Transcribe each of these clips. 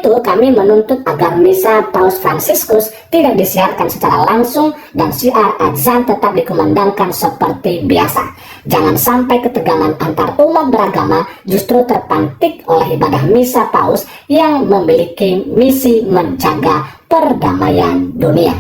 itu, kami menuntut agar misa Paus Fransiskus tidak disiarkan secara langsung dan syiar azan tetap dikumandangkan seperti biasa. Jangan sampai ketegangan antar umat beragama justru terpantik oleh ibadah misa Paus yang memiliki misi menjaga perdamaian dunia.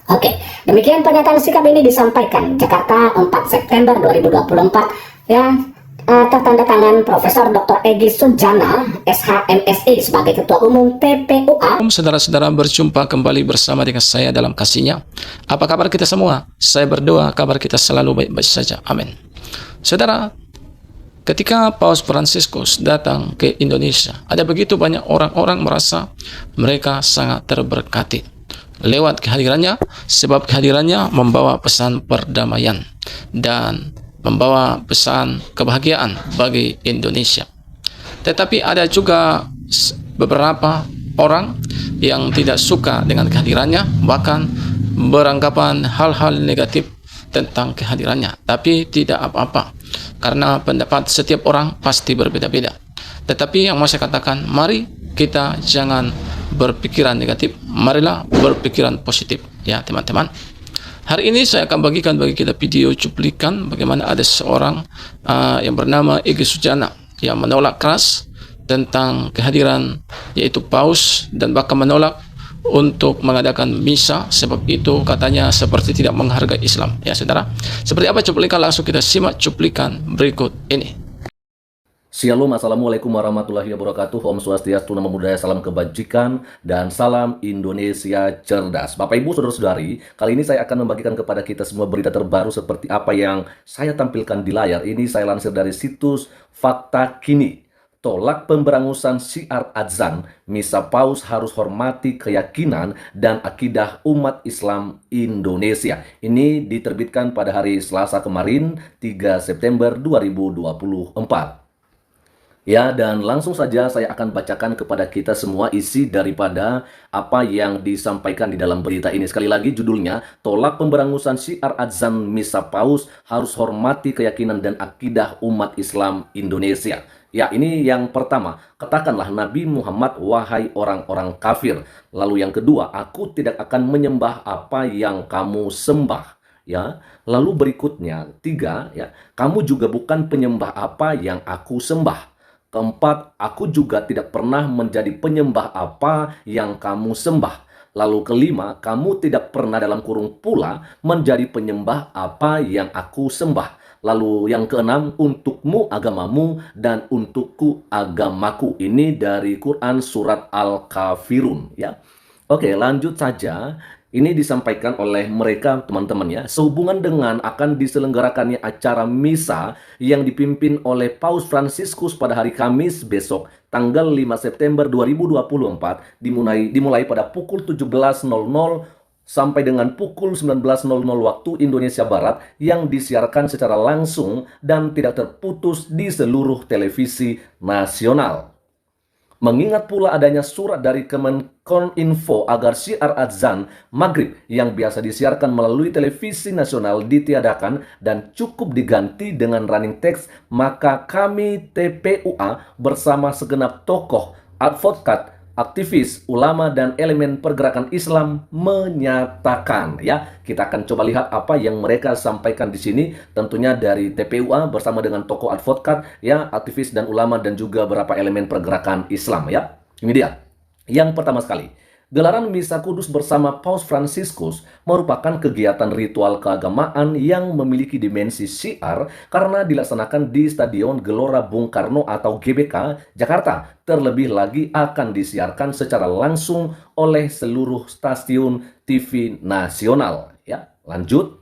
Oke, demikian pernyataan sikap ini disampaikan Jakarta 4 September 2024 ya, tertanda tangan Profesor Dr. Egy Sujana, SHMSI sebagai Ketua Umum TPUA. Saudara-saudara, berjumpa kembali bersama dengan saya dalam kasihnya. Apa kabar kita semua? Saya berdoa kabar kita selalu baik-baik saja. Amin. Saudara, ketika Paus Fransiskus datang ke Indonesia, ada begitu banyak orang-orang merasa mereka sangat terberkati lewat kehadirannya, sebab kehadirannya membawa pesan perdamaian dan membawa pesan kebahagiaan bagi Indonesia. Tetapi ada juga beberapa orang yang tidak suka dengan kehadirannya, bahkan beranggapan hal-hal negatif tentang kehadirannya. Tapi tidak apa-apa, karena pendapat setiap orang pasti berbeda-beda. Tetapi yang mau saya katakan, mari kita jangan berpikiran negatif, marilah berpikiran positif ya teman-teman. Hari ini saya akan bagikan bagi kita video cuplikan bagaimana ada seorang yang bernama Egy Sujana yang menolak keras tentang kehadiran yaitu Paus, dan bahkan menolak untuk mengadakan misa, sebab itu katanya seperti tidak menghargai Islam ya saudara. Seperti apa cuplikan, langsung kita simak cuplikan berikut ini. Shalom, Assalamualaikum warahmatullahi wabarakatuh. Om Swastiastu, Namo Buddhaya, salam kebajikan, dan salam Indonesia cerdas. Bapak Ibu, Saudara-saudari, kali ini saya akan membagikan kepada kita semua berita terbaru seperti apa yang saya tampilkan di layar. Ini saya lansir dari situs Fakta Kini. Tolak pemberangusan syiar azan, misa Paus harus hormati keyakinan dan akidah umat Islam Indonesia. Ini diterbitkan pada hari Selasa kemarin, 3 September 2024. Ya, dan langsung saja saya akan bacakan kepada kita semua isi daripada apa yang disampaikan di dalam berita ini. Sekali lagi judulnya, Tolak Pemberangusan Syiar Azan Misa Paus Harus Hormati Keyakinan dan Akidah Umat Islam Indonesia. Ya, ini yang pertama, katakanlah Nabi Muhammad, wahai orang-orang kafir. Lalu yang kedua, aku tidak akan menyembah apa yang kamu sembah. Ya, lalu berikutnya, 3, ya, kamu juga bukan penyembah apa yang aku sembah. Keempat, aku juga tidak pernah menjadi penyembah apa yang kamu sembah. Lalu kelima, kamu tidak pernah dalam kurung pula menjadi penyembah apa yang aku sembah. Lalu yang keenam, untukmu agamamu dan untukku agamaku. Ini dari Quran surat Al-Kafirun ya. Oke, lanjut saja. Ini disampaikan oleh mereka teman-teman ya, sehubungan dengan akan diselenggarakannya acara misa yang dipimpin oleh Paus Fransiskus pada hari Kamis besok tanggal 5 September 2024 dimulai pada pukul 17.00 sampai dengan pukul 19.00 waktu Indonesia Barat, yang disiarkan secara langsung dan tidak terputus di seluruh televisi nasional. Mengingat pula adanya surat dari Kemenkominfo agar syiar azan maghrib yang biasa disiarkan melalui televisi nasional ditiadakan dan cukup diganti dengan running text, maka kami TPUA bersama segenap tokoh, advokat, aktivis, ulama, dan elemen pergerakan Islam menyatakan ya. Kita akan coba lihat apa yang mereka sampaikan di sini, tentunya dari TPUA bersama dengan tokoh advokat ya, aktivis dan ulama, dan juga beberapa elemen pergerakan Islam ya. Ini dia. Yang pertama sekali, gelaran Misa Kudus bersama Paus Fransiskus merupakan kegiatan ritual keagamaan yang memiliki dimensi syiar karena dilaksanakan di Stadion Gelora Bung Karno atau GBK, Jakarta. Terlebih lagi akan disiarkan secara langsung oleh seluruh stasiun TV nasional. Ya, lanjut.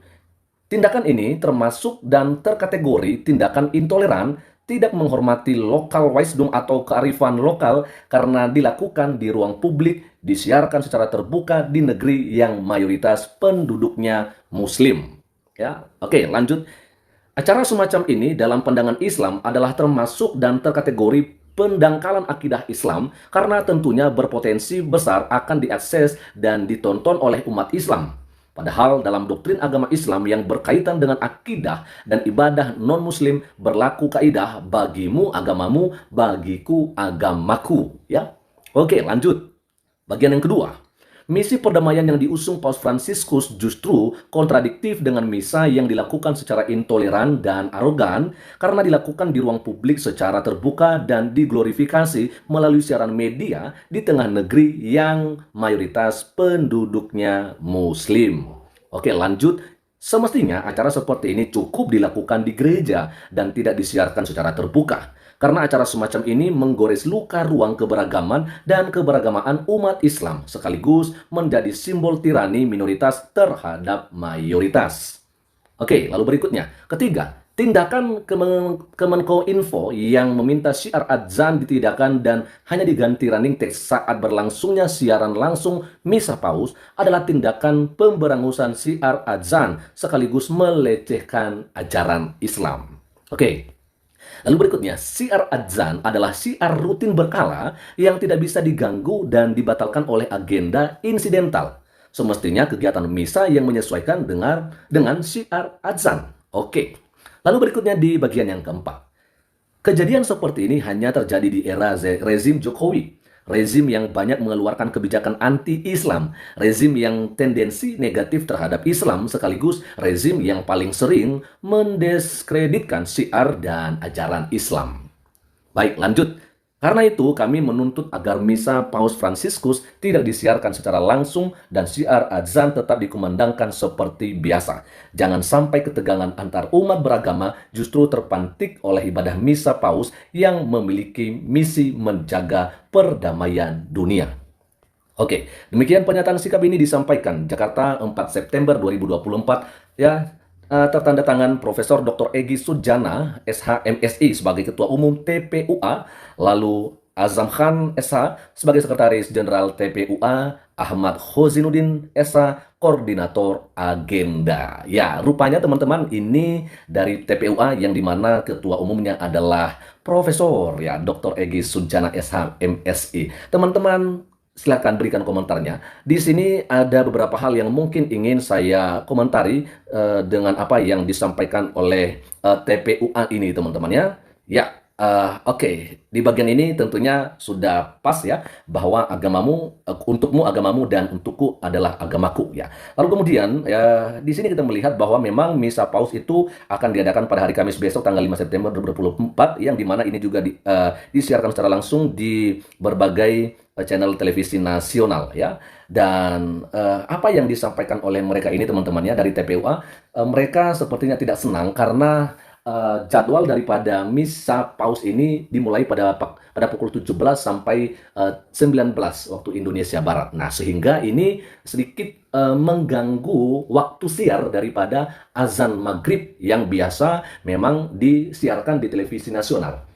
Tindakan ini termasuk dan terkategori tindakan intoleran, tidak menghormati lokal wisdom atau kearifan lokal karena dilakukan di ruang publik, disiarkan secara terbuka di negeri yang mayoritas penduduknya Muslim. Ya, oke, lanjut. Acara semacam ini dalam pandangan Islam adalah termasuk dan terkategori pendangkalan akidah Islam karena tentunya berpotensi besar akan diakses dan ditonton oleh umat Islam. Padahal dalam doktrin agama Islam yang berkaitan dengan akidah dan ibadah non-muslim berlaku kaidah bagimu agamamu, bagiku agamaku ya. Oke, lanjut. Bagian yang kedua. Misi perdamaian yang diusung Paus Fransiskus justru kontradiktif dengan misa yang dilakukan secara intoleran dan arogan karena dilakukan di ruang publik secara terbuka dan diglorifikasi melalui siaran media di tengah negeri yang mayoritas penduduknya Muslim. Oke, lanjut. Semestinya acara seperti ini cukup dilakukan di gereja dan tidak disiarkan secara terbuka. Karena acara semacam ini menggores luka ruang keberagaman dan keberagamaan umat Islam, sekaligus menjadi simbol tirani minoritas terhadap mayoritas. Oke, lalu berikutnya. Ketiga, tindakan Kemenkominfo yang meminta syiar adzan ditidakkan dan hanya diganti running text saat berlangsungnya siaran langsung Misa Paus adalah tindakan pemberangusan syiar adzan sekaligus melecehkan ajaran Islam. Oke. Lalu berikutnya, syiar adzan adalah syiar rutin berkala yang tidak bisa diganggu dan dibatalkan oleh agenda insidental. Semestinya kegiatan misa yang menyesuaikan dengan syiar adzan. Oke. Lalu berikutnya di bagian yang keempat. Kejadian seperti ini hanya terjadi di era rezim Jokowi. Rezim yang banyak mengeluarkan kebijakan anti-Islam, rezim yang tendensi negatif terhadap Islam, sekaligus rezim yang paling sering mendiskreditkan syiar dan ajaran Islam. Baik, lanjut. Karena itu, kami menuntut agar misa Paus Fransiskus tidak disiarkan secara langsung dan syiar adzan tetap dikumandangkan seperti biasa. Jangan sampai ketegangan antar umat beragama justru terpantik oleh ibadah misa Paus yang memiliki misi menjaga perdamaian dunia. Oke, demikian pernyataan sikap ini disampaikan Jakarta 4 September 2024 ya. Tertanda tangan Profesor Dr. Egy Sujana, SH.MSI sebagai Ketua Umum TPUA, lalu Azam Khan SH sebagai Sekretaris Jenderal TPUA, Ahmad Khozinuddin SH, Koordinator Agenda. Ya, rupanya teman-teman ini dari TPUA yang dimana Ketua Umumnya adalah Profesor ya Dr. Egy Sujana SH.MSI. Teman-teman, silakan berikan komentarnya. Di sini ada beberapa hal yang mungkin ingin saya komentari dengan apa yang disampaikan oleh TPUA ini, teman-teman ya. Ya, oke. Di bagian ini tentunya sudah pas ya bahwa agamamu untukmu agamamu dan untukku adalah agamaku ya. Lalu kemudian ya di sini kita melihat bahwa memang misa Paus itu akan diadakan pada hari Kamis besok tanggal 5 September 2024 yang dimana ini juga disiarkan secara langsung di berbagai channel televisi nasional ya. Dan apa yang disampaikan oleh mereka ini teman-teman ya dari TPUA, mereka sepertinya tidak senang karena jadwal daripada misa Paus ini dimulai pada pukul 17 sampai 19 waktu Indonesia Barat. Nah, sehingga ini sedikit mengganggu waktu siar daripada azan maghrib yang biasa memang disiarkan di televisi nasional.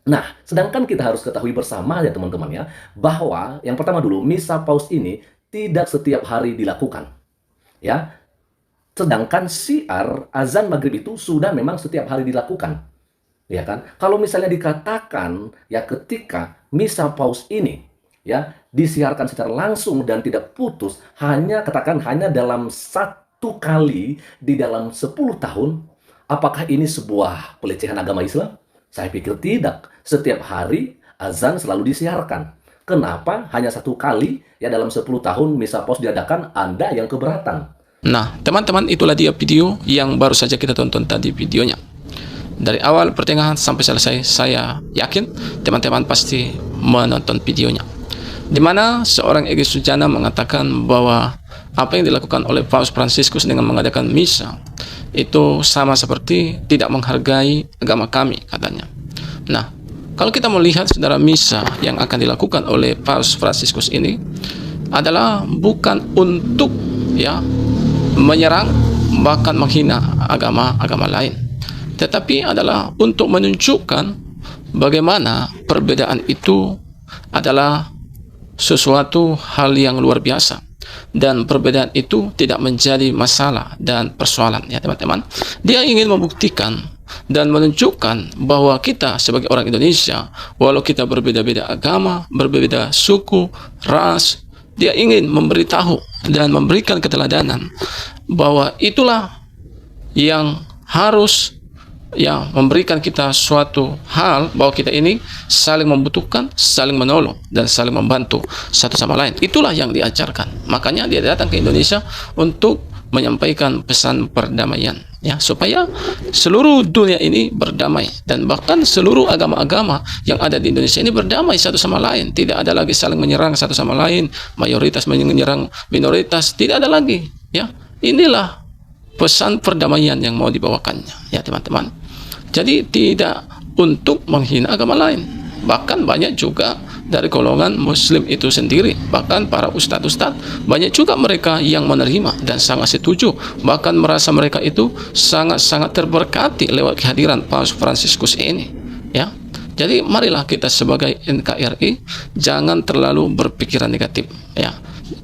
Nah, sedangkan kita harus ketahui bersama ya teman-teman ya, bahwa yang pertama dulu, misa Paus ini tidak setiap hari dilakukan. Ya, sedangkan syiar azan maghrib itu sudah memang setiap hari dilakukan. Ya kan? Kalau misalnya dikatakan ya ketika misa Paus ini ya disiarkan secara langsung dan tidak putus, hanya dalam satu kali di dalam 10 tahun, apakah ini sebuah pelecehan agama Islam? Saya pikir tidak. Setiap hari azan selalu disiarkan. Kenapa hanya satu kali ya dalam 10 tahun misa Paus diadakan? Anda yang keberatan. Nah, teman-teman, itulah dia video yang baru saja kita tonton tadi videonya. Dari awal pertengahan sampai selesai, saya yakin teman-teman pasti menonton videonya. Di mana seorang Egy Sujana mengatakan bahwa apa yang dilakukan oleh Paus Fransiskus dengan mengadakan misa itu sama seperti tidak menghargai agama kami, katanya. Nah, kalau kita melihat saudara, misa yang akan dilakukan oleh Paus Fransiskus ini adalah bukan untuk ya menyerang bahkan menghina agama-agama lain, tetapi adalah untuk menunjukkan bagaimana perbedaan itu adalah sesuatu hal yang luar biasa, dan perbedaan itu tidak menjadi masalah dan persoalan ya teman-teman. Dia ingin membuktikan dan menunjukkan bahwa kita sebagai orang Indonesia, walau kita berbeda-beda agama, berbeda suku, ras, dia ingin memberitahu dan memberikan keteladanan bahwa itulah yang harus ya memberikan kita suatu hal bahwa kita ini saling membutuhkan, saling menolong, dan saling membantu satu sama lain. Itulah yang diajarkan. Makanya dia datang ke Indonesia untuk menyampaikan pesan perdamaian, ya, supaya seluruh dunia ini berdamai, dan bahkan seluruh agama-agama yang ada di Indonesia ini berdamai satu sama lain. Tidak ada lagi saling menyerang satu sama lain, mayoritas menyerang minoritas, tidak ada lagi, ya. Inilah pesan perdamaian yang mau dibawakannya, ya teman-teman. Jadi tidak untuk menghina agama lain. Bahkan banyak juga dari golongan muslim itu sendiri, bahkan para ustadz-ustadz, banyak juga mereka yang menerima dan sangat setuju, bahkan merasa mereka itu sangat-sangat terberkati lewat kehadiran Paus Fransiskus ini, ya. Jadi marilah kita sebagai NKRI jangan terlalu berpikiran negatif, ya,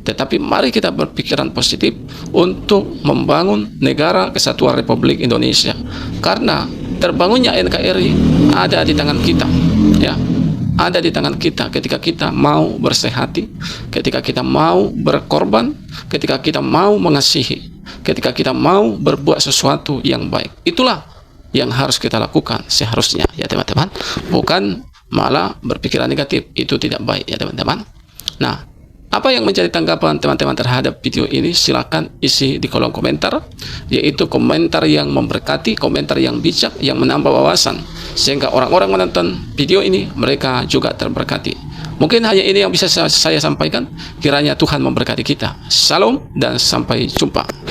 tetapi mari kita berpikiran positif untuk membangun negara kesatuan Republik Indonesia, karena terbangunnya NKRI ada di tangan kita, ya. Ada di tangan kita ketika kita mau bersehati, ketika kita mau berkorban, ketika kita mau mengasihi, ketika kita mau berbuat sesuatu yang baik. Itulah yang harus kita lakukan seharusnya, ya teman-teman. Bukan malah berpikiran negatif, itu tidak baik, ya teman-teman. Nah, apa yang menjadi tanggapan teman-teman terhadap video ini? Silakan isi di kolom komentar, yaitu komentar yang memberkati, komentar yang bijak, yang menambah wawasan, sehingga orang-orang menonton video ini mereka juga terberkati. Mungkin hanya ini yang bisa saya sampaikan. Kiranya Tuhan memberkati kita. Shalom dan sampai jumpa.